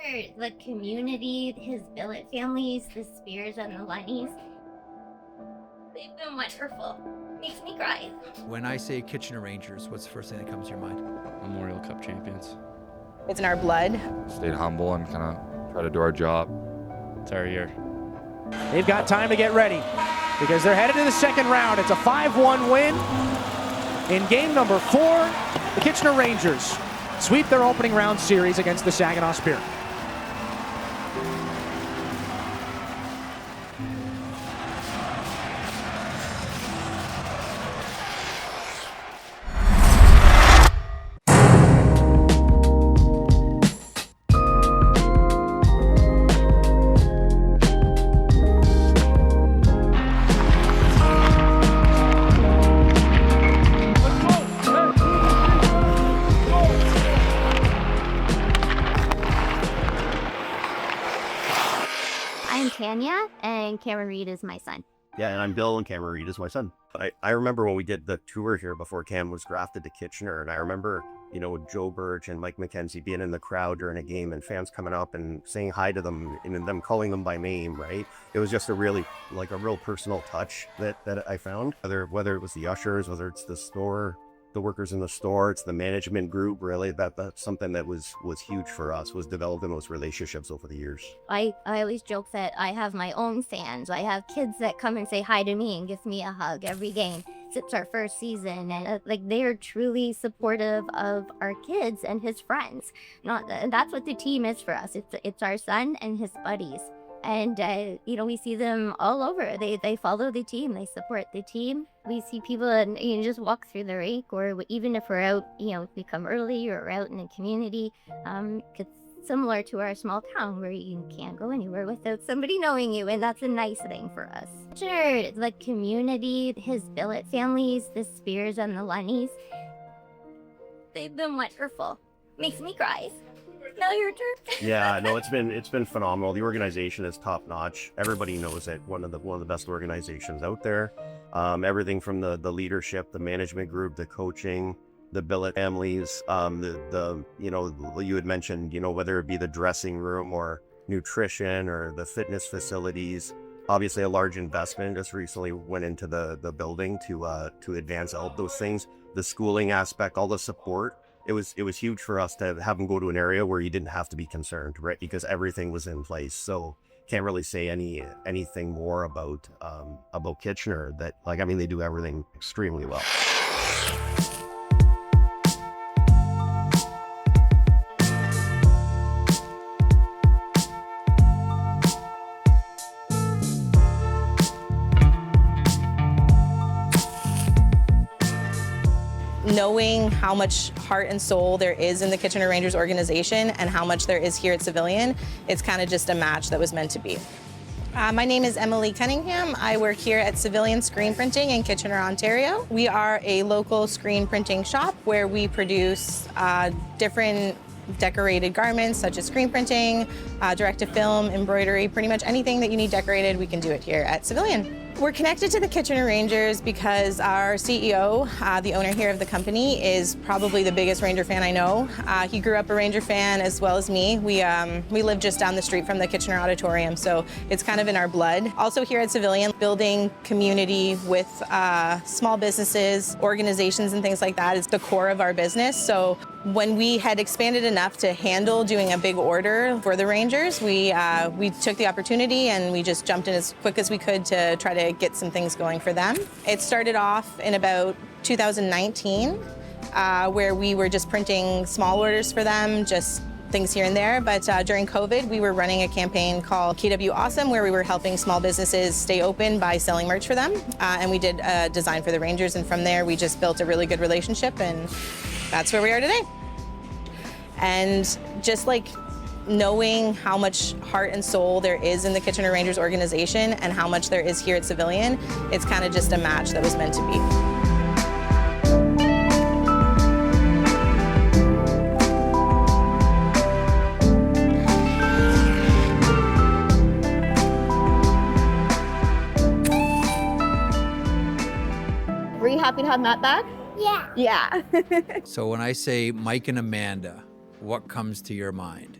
For the community, his Billet families, the Spears and the Lunnies, they've been wonderful. Makes me cry. When I say Kitchener Rangers, what's the first thing that comes to your mind? Memorial Cup champions. It's in our blood. Stayed humble and kind of try to do our job. It's our year. They've got time to get ready because they're headed to the second round. It's a 5-1 win in game number 4. The Kitchener Rangers sweep their opening round series against the Saginaw Spirit. I'm Tanya, and Cameron Reed is my son. Yeah, and I'm Bill, and Cameron Reed is my son. I remember when we did the tour here before Cam was drafted to Kitchener, and I remember, Joe Birch and Mike McKenzie being in the crowd during a game and fans coming up and saying hi to them and them calling them by name, right? It was just a real personal touch that I found. Whether it was the ushers, whether it's the store, the workers in the store, it's the management group, really, that's something that was huge for us, was developing those relationships over the years. I always joke that I have my own fans. I have kids that come and say hi to me and give me a hug every game. It's our first season, and they're truly supportive of our kids and his friends. And that's what the team is for us. It's our son and his buddies. And, we see them all over. They follow the team. They support the team. We see people and just walk through the rink, or even if we're out, if we come early or we're out in the community, it's similar to our small town where you can't go anywhere without somebody knowing you, and that's a nice thing for us. Sure, the community, his Billet families, the Spears and the Lunnies, they've been wonderful. Makes me cry. Now your turn. Yeah, no, it's been phenomenal. The organization is top notch. Everybody knows it. One of the best organizations out there. Everything from the leadership, the management group, the coaching, the Billet families, you had mentioned, whether it be the dressing room or nutrition or the fitness facilities. Obviously, a large investment just recently went into the building to advance all those things. The schooling aspect, all the support. It was huge for us to have them go to an area where you didn't have to be concerned, right? Because everything was in place. So can't really say anything more about Kitchener. They do everything extremely well. Knowing how much heart and soul there is in the Kitchener Rangers organization and how much there is here at Civilian, it's kind of just a match that was meant to be. My name is Emily Cunningham. I work here at Civilian Screen Printing in Kitchener, Ontario. We are a local screen printing shop where we produce different decorated garments such as screen printing, direct-to-film, embroidery, pretty much anything that you need decorated, we can do it here at Civilian. We're connected to the Kitchener Rangers because our CEO, the owner here of the company, is probably the biggest Ranger fan I know. He grew up a Ranger fan as well as me. We live just down the street from the Kitchener Auditorium, so it's kind of in our blood. Also here at Civilian, building community with small businesses, organizations and things like that is the core of our business. So when we had expanded enough to handle doing a big order for the Rangers, we took the opportunity and we just jumped in as quick as we could to try to get some things going for them. It started off in about 2019, where we were just printing small orders for them, just things here and there. But during COVID, we were running a campaign called KW Awesome, where we were helping small businesses stay open by selling merch for them. And we did a design for the Rangers, and from there, we just built a really good relationship, and that's where we are today. And just knowing how much heart and soul there is in the Kitchener Rangers organization and how much there is here at Civilian, it's kind of just a match that was meant to be. Were you happy to have Matt back? Yeah. Yeah. So when I say Mike and Amanda, what comes to your mind?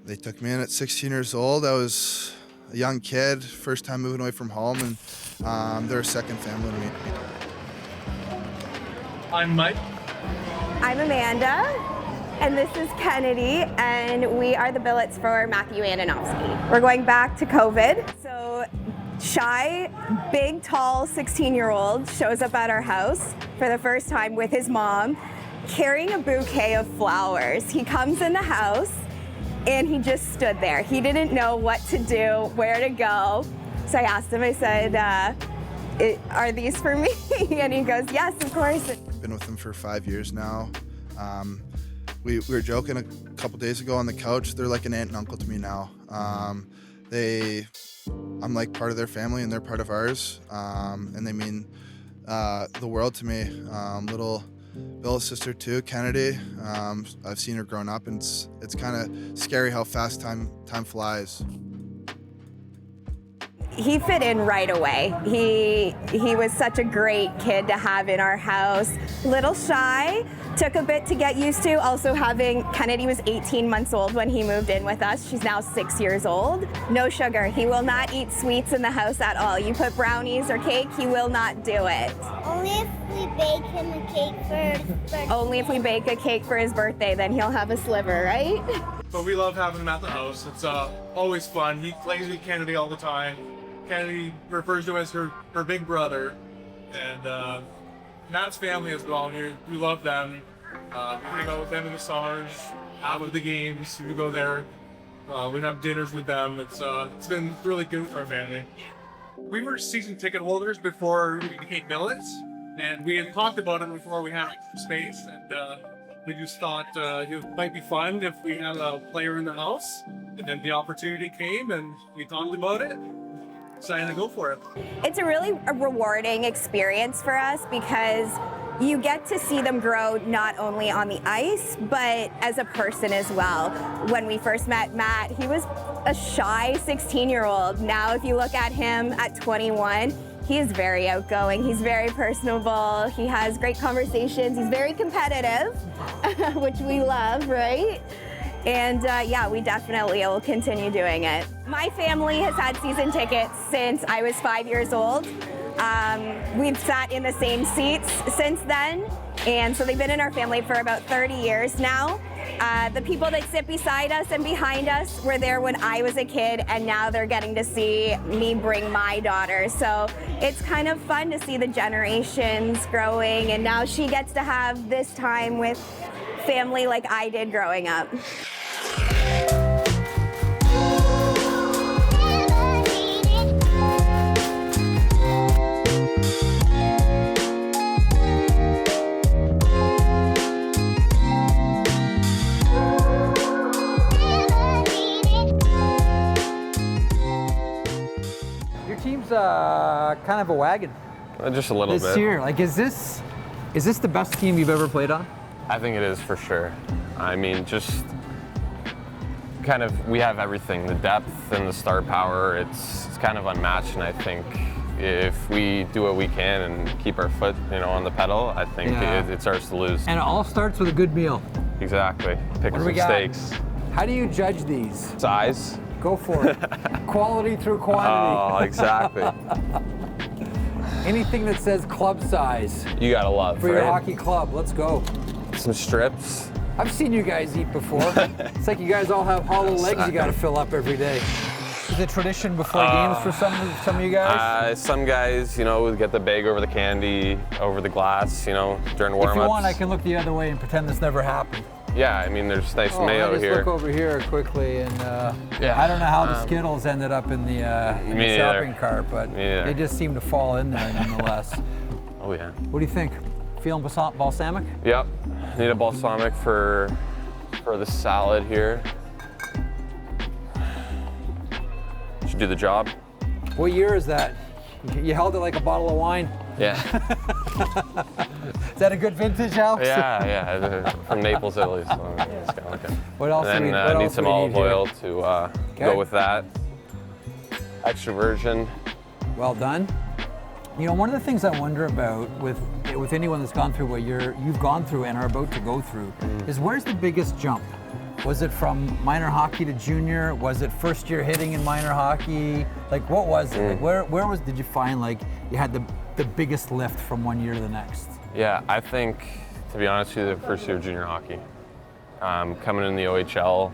They took me in at 16 years old. I was a young kid, first time moving away from home, and they're a second family to me. I'm Mike. I'm Amanda, and this is Kennedy, and we are the billets for Matthew Andonovsky. We're going back to COVID. So shy, big, tall 16-year-old shows up at our house for the first time with his mom, carrying a bouquet of flowers. He comes in the house, and he just stood there. He didn't know what to do, where to go. So I asked him, I said, are these for me? And he goes, yes, of course. Been with them for 5 years now. We were joking a couple days ago on the couch. They're like an aunt and uncle to me now. I'm like part of their family and they're part of ours. And they mean the world to me. Little Bill's sister too, Kennedy. I've seen her growing up, and it's kind of scary how fast time flies. He fit in right away. He was such a great kid to have in our house. Little shy, took a bit to get used to. Also Kennedy was 18 months old when he moved in with us. She's now 6 years old. No sugar. He will not eat sweets in the house at all. You put brownies or cake, he will not do it. Only if we bake him a cake for his birthday. Only if we bake a cake for his birthday, then he'll have a sliver, right? But we love having him at the house. It's always fun. He plays with Kennedy all the time. Kennedy refers to as her big brother, and Matt's family as well. We love them. We hang out with them in the summers, out with the games. We go there. We have dinners with them. It's been really good for our family. We were season ticket holders before we became billets, and we had talked about it before we had space, and we just thought it might be fun if we had a player in the house. And then the opportunity came, and we talked about it. Decided to go for it. It's a really rewarding experience for us because you get to see them grow not only on the ice, but as a person as well. When we first met Matt, he was a shy 16-year-old. Now, if you look at him at 21, he is very outgoing. He's very personable. He has great conversations. He's very competitive, which we love, right? And yeah, we definitely will continue doing it. My family has had season tickets since I was 5 years old. We've sat in the same seats since then, and so they've been in our family for about 30 years now. The people that sit beside us and behind us were there when I was a kid, and now they're getting to see me bring my daughter. So it's kind of fun to see the generations growing, and now she gets to have this time with family like I did growing up. Your team's kind of a wagon. Just a little bit. This year, like, is this the best team you've ever played on? I think it is for sure. I mean, just kind of, we have everything, the depth and the star power. It's kind of unmatched, and I think if we do what we can and keep our foot, on the pedal, I think it's ours to lose. And it all starts with a good meal. Exactly. Pick some steaks. How do you judge these? Size. Go for it. Quality through quantity. Oh, exactly. Anything that says club size. You gotta love, for your hockey club. Let's go. Some strips. I've seen you guys eat before. It's like you guys all have hollow legs you gotta fill up every day. Is it tradition before games for some of you guys? Some guys, would get the bag over the candy, over the glass, during warm-ups. If you want, I can look the other way and pretend this never happened. Yeah, I mean, there's nice mayo just here. Look over here quickly, and I don't know how the Skittles ended up in the shopping cart, but they just seem to fall in there nonetheless. Oh yeah. What do you think? Feeling balsamic? Yep. Need a balsamic for the salad here. Should do the job. What year is that? You held it like a bottle of wine. Yeah. Is that a good vintage, Alex? Yeah. From Naples, Italy. So it's kind of like what else? And then need some olive oil to go with that. Extra virgin. Well done. One of the things I wonder about with anyone that's gone through what you've gone through and are about to go through is where's the biggest jump? Was it from minor hockey to junior? Was it first year hitting in minor hockey? Like, what was it? Like, where did you find like you had the biggest lift from one year to the next? Yeah, I think, to be honest with you, the first year of junior hockey. Coming in the OHL,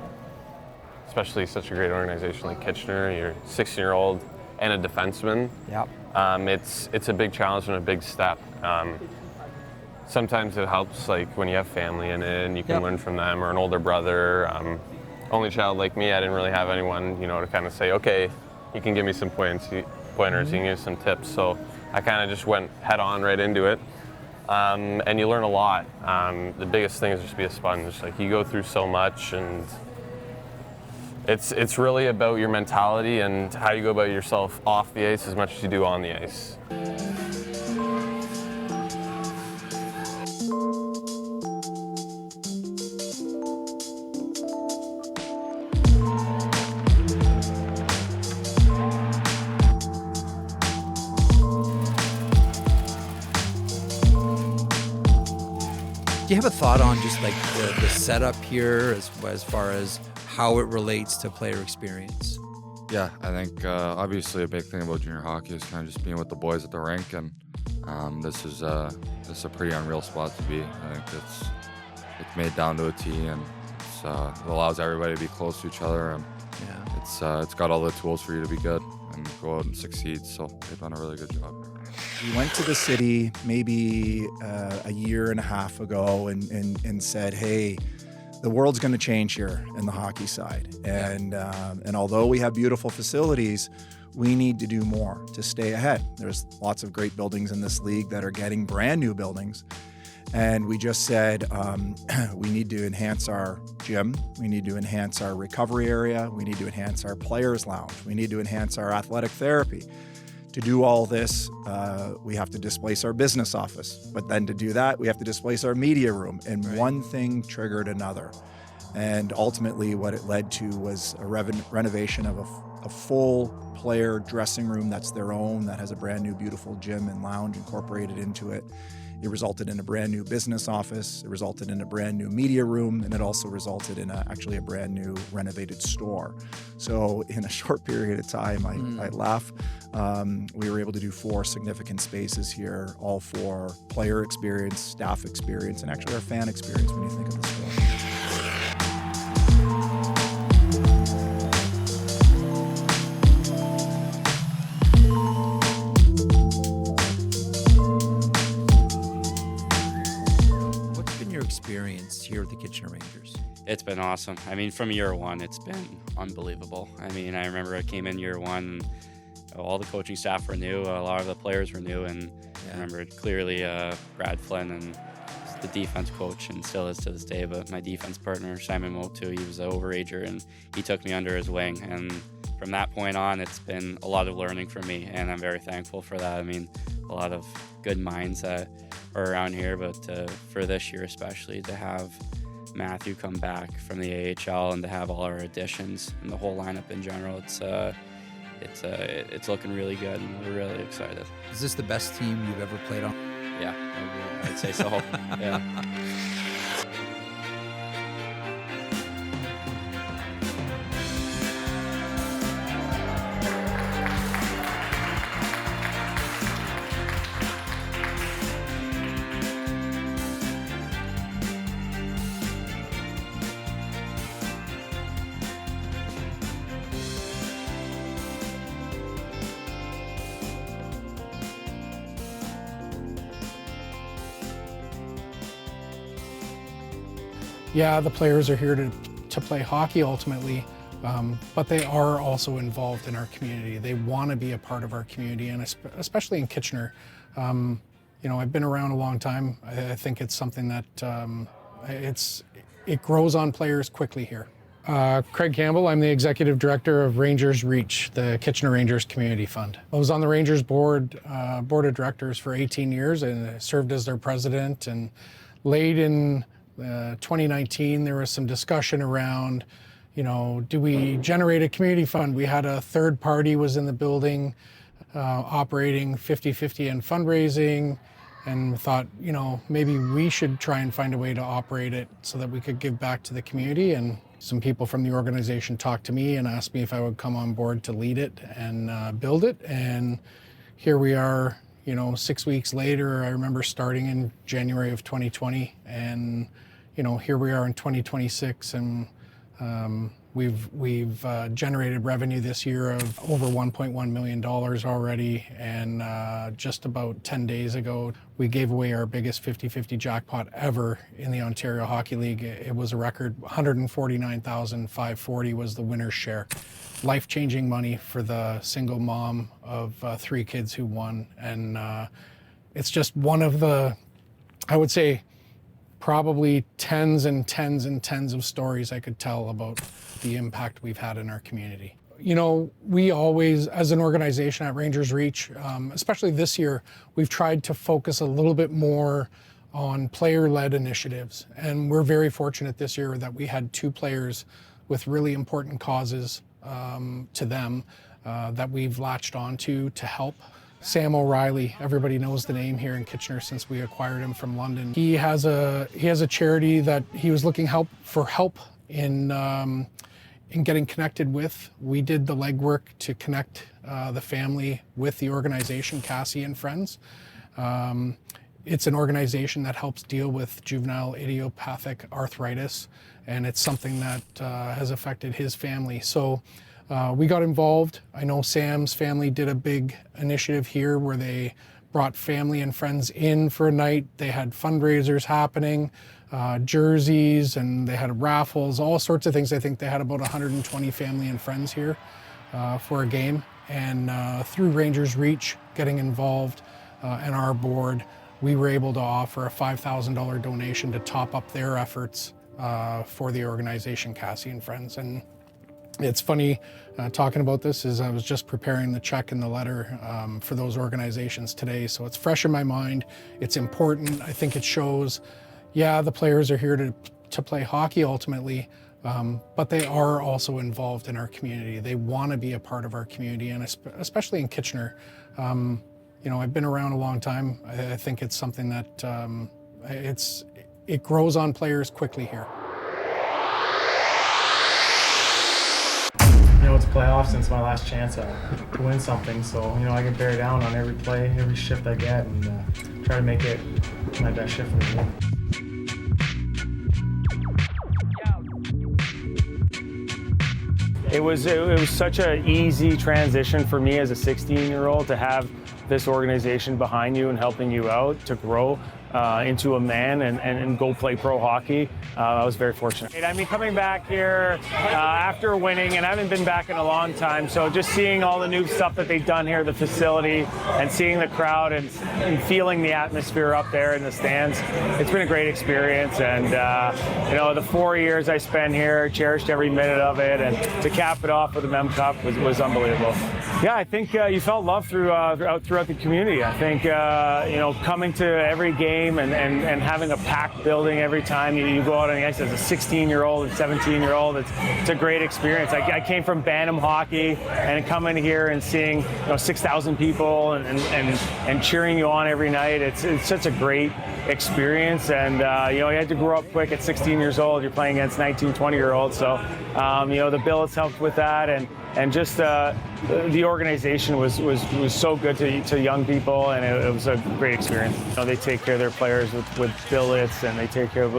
especially such a great organization like Kitchener, you're a 16-year-old and a defenseman. Yep. It's a big challenge and a big step. Sometimes it helps, like when you have family in it and you can learn from them, or an older brother. Only child like me, I didn't really have anyone, to kind of say, okay, you can give me some pointers, you can give me some tips. So I kind of just went head on right into it. And you learn a lot. The biggest thing is just be a sponge. Like, you go through so much, and it's really about your mentality and how you go about yourself off the ice as much as you do on the ice. Do you have a thought on just like the setup here as far as how it relates to player experience? Yeah, I think obviously a big thing about junior hockey is kind of just being with the boys at the rink, and this is a pretty unreal spot to be. I think it's made down to a T, and it allows everybody to be close to each other, and it's got all the tools for you to be good and go out and succeed. So they've done a really good job. We went to the city maybe a year and a half ago and said, hey, the world's going to change here in the hockey side. And although we have beautiful facilities, we need to do more to stay ahead. There's lots of great buildings in this league that are getting brand new buildings. And we just said, we need to enhance our gym. We need to enhance our recovery area. We need to enhance our players' lounge. We need to enhance our athletic therapy. To do all this, we have to displace our business office. But then to do that, we have to displace our media room. And one thing triggered another. And ultimately what it led to was a renovation of a full player dressing room that's their own, that has a brand new beautiful gym and lounge incorporated into it. It resulted in a brand new business office. It resulted in a brand new media room, and it also resulted in actually a brand new renovated store. So in a short period of time, I laugh. We were able to do 4 significant spaces here, all for player experience, staff experience, and actually our fan experience when you think of the store. Experience here at the Kitchener Rangers? It's been awesome. I mean, from year one, it's been unbelievable. I mean, I remember I came in year one, and all the coaching staff were new, a lot of the players were new, and I remember clearly Brad Flynn and the defense coach, and still is to this day, but my defense partner, Simon Motu, he was an overager, and he took me under his wing. And from that point on, it's been a lot of learning for me, and I'm very thankful for that. I mean, a lot of good minds that are around here, but for this year especially, to have Matthew come back from the AHL and to have all our additions and the whole lineup in general, it's looking really good, and we're really excited. Is this the best team you've ever played on? Yeah, I'd say so. Yeah. Yeah, the players are here to play hockey ultimately, but they are also involved in our community. They want to be a part of our community, and especially in Kitchener. I've been around a long time. I think it's something that it grows on players quickly here. Craig Campbell, I'm the Executive Director of Rangers Reach, the Kitchener Rangers Community Fund. I was on the Rangers board of directors for 18 years and served as their president. And late in 2019, there was some discussion around, do we generate a community fund? We had a third party was in the building operating 50-50 in fundraising, and thought, maybe we should try and find a way to operate it so that we could give back to the community. And Some people from the organization talked to me and asked me if I would come on board to lead it and build it. And here we are, 6 weeks later. I remember starting in January of 2020, and here we are in 2026, and we've generated revenue this year of over $1.1 million already. And just about 10 days ago, we gave away our biggest 50-50 jackpot ever in the Ontario Hockey League. It was a record $149,540 was the winner's share. Life-changing money for the single mom of 3 kids who won. And it's just one of the, I would say, probably tens and tens and tens of stories I could tell about the impact we've had in our community. We always, as an organization at Rangers Reach, especially this year, we've tried to focus a little bit more on player-led initiatives. And we're very fortunate this year that we had 2 players with really important causes to them that we've latched onto to help. Sam O'Reilly, everybody knows the name here in Kitchener since we acquired him from London. He has a charity that he was looking for help in getting connected with. We did the legwork to connect the family with the organization, Cassie and Friends. It's an organization that helps deal with juvenile idiopathic arthritis, and it's something that has affected his family. So we got involved. I know Sam's family did a big initiative here where they brought family and friends in for a night. They had fundraisers happening, jerseys, and they had raffles, all sorts of things. I think they had about 120 family and friends here for a game. And through Rangers Reach getting involved and our board, we were able to offer a $5,000 donation to top up their efforts for the organization, Cassie and Friends. And it's funny talking about this is I was just preparing the check and the letter for those organizations today. So it's fresh in my mind. It's important. I think it shows, the players are here to play hockey ultimately, but they are also involved in our community. They want to be a part of our community, and especially in Kitchener. I've been around a long time. I think it's something that it grows on players quickly here. It's playoffs, and it's my last chance to win something. So, I can bear down on every play, every shift I get, and try to make it my best shift for the game. It was such an easy transition for me as a 16-year-old to have this organization behind you and helping you out to grow into a man and go play pro hockey. I was very fortunate. I mean, coming back here after winning, and I haven't been back in a long time, so just seeing all the new stuff that they've done here, the facility, and seeing the crowd and feeling the atmosphere up there in the stands, it's been a great experience. And the 4 years I spent here, cherished every minute of it, and to cap it off with the Mem Cup was unbelievable. Yeah, I think you felt love throughout the community. I think coming to every game and having a packed building every time you go out on the ice as a 16-year-old and 17-year-old, it's a great experience. I came from Bantam hockey, and coming here and seeing 6,000 people and cheering you on every night, it's such a great experience. And you had to grow up quick at 16 years old. You're playing against 19, 20-year-olds, so the Billets helped with that, and just the organization was so good to young people, and it was a great experience. They take care of their players with billets, and they take care of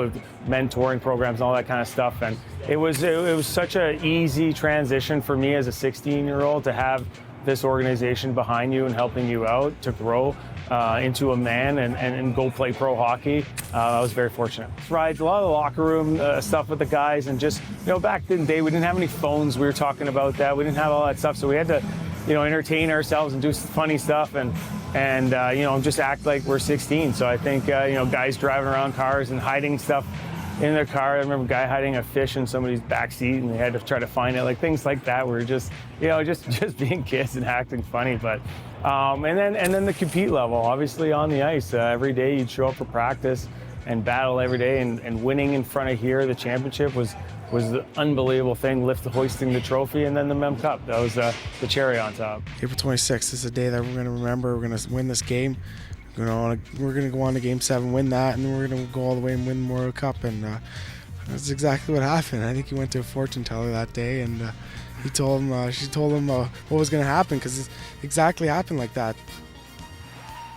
mentoring programs and all that kind of stuff. And it was such an easy transition for me as a 16-year-old to have this organization behind you and helping you out to grow into a man and go play pro hockey. I was very fortunate. Rides, a lot of the locker room stuff with the guys, and just, back in the day, we didn't have any phones. We were talking about that. We didn't have all that stuff, so we had to, entertain ourselves and do funny stuff and just act like we're 16. So I think, guys driving around cars and hiding stuff in their car. I remember a guy hiding a fish in somebody's back seat, and they had to try to find it. Like things like that were just, just being kids and acting funny. But and then the compete level, obviously on the ice, every day you'd show up for practice and battle every day, and winning in front of here, the championship was the unbelievable thing. Hoisting the trophy, and then the Mem Cup. That was the cherry on top. April 26th is a day that we're going to remember. We're going to win this game. We're going to go on to Game 7, win that, and then we're going to go all the way and win the Memorial Cup. And That's exactly what happened. I think he went to a fortune teller that day, and she told him what was going to happen, because it exactly happened like that.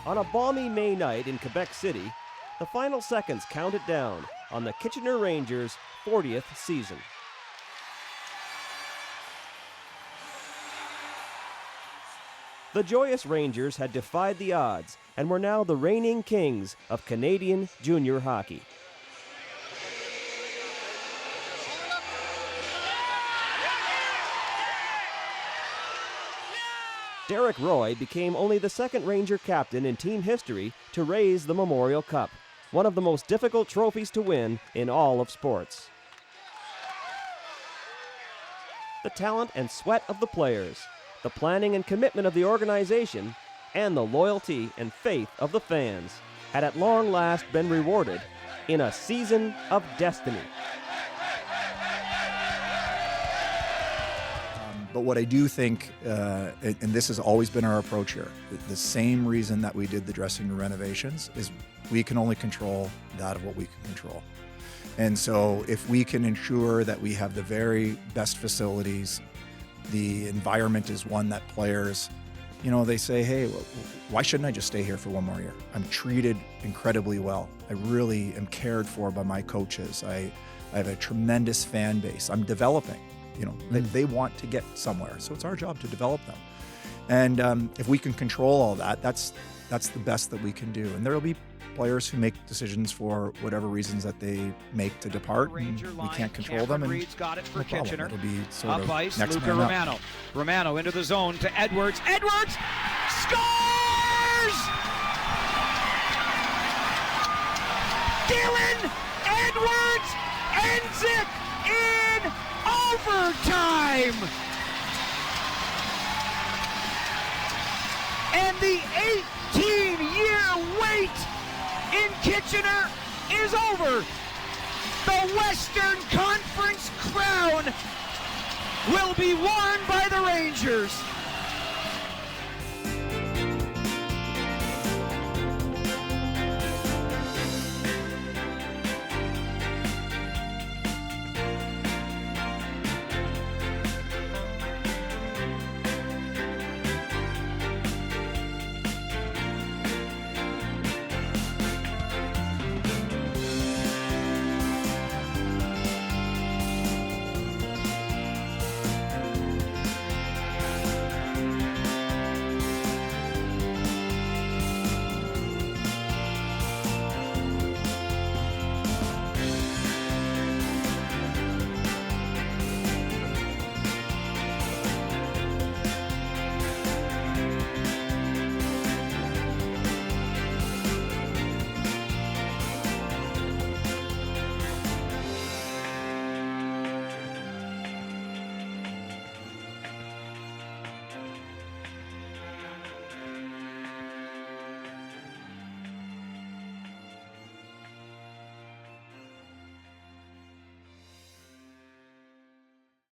On a balmy May night in Quebec City, the final seconds counted down on the Kitchener Rangers' 40th season. The joyous Rangers had defied the odds and were now the reigning kings of Canadian junior hockey. Derek Roy became only the second Ranger captain in team history to raise the Memorial Cup, one of the most difficult trophies to win in all of sports. The talent and sweat of the players, the planning and commitment of the organization, and the loyalty and faith of the fans had at long last been rewarded in a season of destiny. But what I do think, and this has always been our approach here, the same reason that we did the dressing room renovations is we can only control that of what we can control. And so if we can ensure that we have the very best facilities, the environment is one that players, they say, hey, why shouldn't I just stay here for one more year? I'm treated incredibly well. I really am cared for by my coaches. I have a tremendous fan base. I'm developing. They want to get somewhere, so it's our job to develop them. And if we can control all that, that's the best that we can do. And there will be players who make decisions for whatever reasons that they make to depart, and we can't control them. And got it for no problem. Kitchener. It'll be sort Up of ice, next Luca man up. Romano. Romano into the zone to Edwards. Edwards scores! Dylan Edwards ends it in overtime! And the 18-year wait in Kitchener is over. The Western Conference crown will be worn by the Rangers.